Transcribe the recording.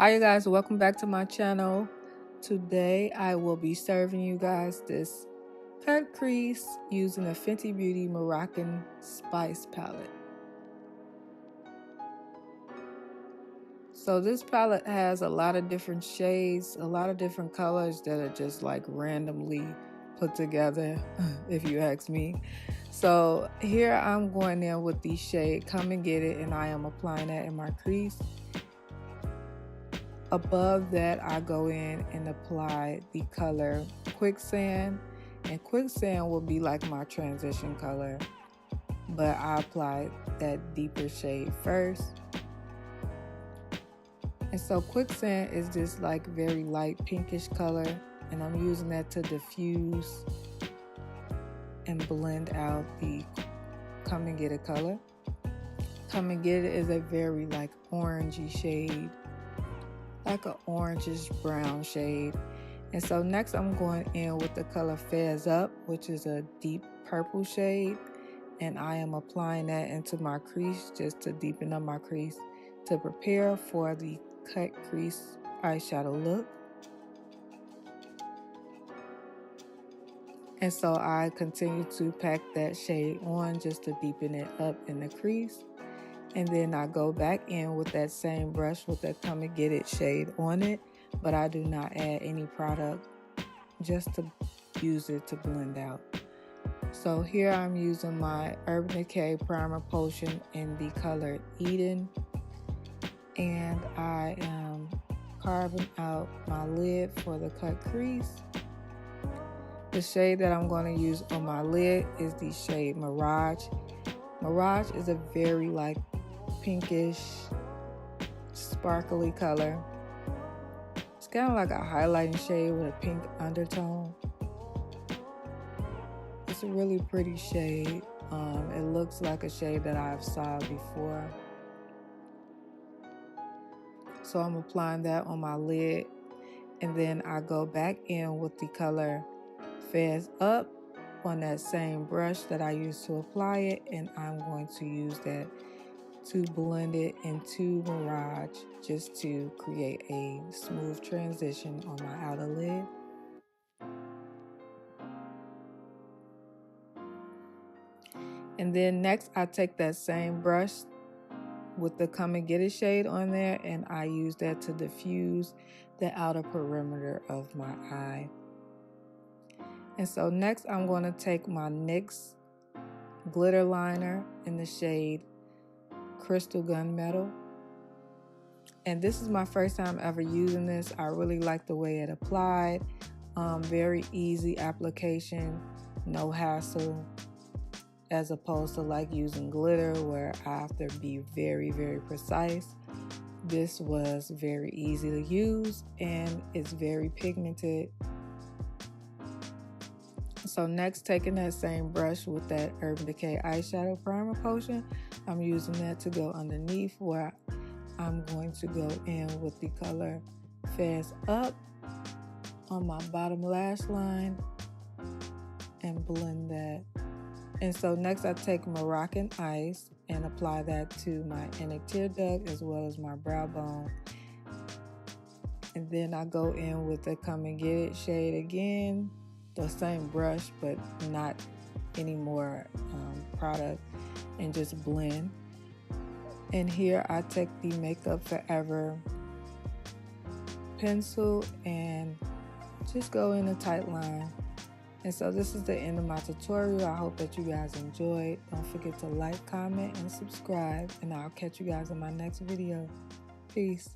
Hi you guys, welcome back to my channel. Today I will be serving you guys this cut crease using a Fenty Beauty Moroccan Spice palette. So this palette has a lot of different shades, a lot of different colors that are just like randomly put together, if you ask me. So here I'm going in with the shade Come and Get It, and I am applying that in my crease. Above that, I go in and apply the color Quicksand, and Quicksand will be like my transition color, but I apply that deeper shade first. And so Quicksand is this like very light pinkish color, and I'm using that to diffuse and blend out the Come and Get It color. Come and Get It is a very like orangey shade, like an orangish brown shade. And so next I'm going in with the color Fez Up, which is a deep purple shade, and I am applying that into my crease just to deepen up my crease to prepare for the cut crease eyeshadow look. And so I continue to pack that shade on just to deepen it up in the crease. And then I go back in with that same brush with that Come and Get It shade on it, but I do not add any product, just to use it to blend out. So here I'm using my Urban Decay Primer Potion in the color Eden, and I am carving out my lid for the cut crease. The shade that I'm going to use on my lid is the shade Mirage. Mirage is a very like pinkish, sparkly color. It's kind of like a highlighting shade with a pink undertone. It's a really pretty shade. It looks like a shade that I've saw before. So I'm applying that on my lid, and then I go back in with the color Fez Up on that same brush that I used to apply it, and I'm going to use that to blend it into Mirage just to create a smooth transition on my outer lid. And then next I take that same brush with the Come and Get It shade on there, and I use that to diffuse the outer perimeter of my eye. And so next I'm going to take my NYX glitter liner in the shade Crystal Gunmetal, and this is my first time ever using this. I really like the way it applied. Very easy application, no hassle, as opposed to like using glitter where I have to be very precise. This was very easy to use, and it's very pigmented. So next, taking that same brush with that Urban Decay eyeshadow primer potion, I'm using that to go underneath, where I'm going to go in with the color Fez Up on my bottom lash line and blend that. And so next I take Moroccan Ice and apply that to my inner tear duct as well as my brow bone. And then I go in with the Come and Get It shade again, the same brush but not any more product, and just blend. And here I take the Makeup Forever pencil and just go in a tight line. And so this is the end of my tutorial. I hope that you guys enjoyed. Don't forget to like, comment, and subscribe, and I'll catch you guys in my next video. Peace.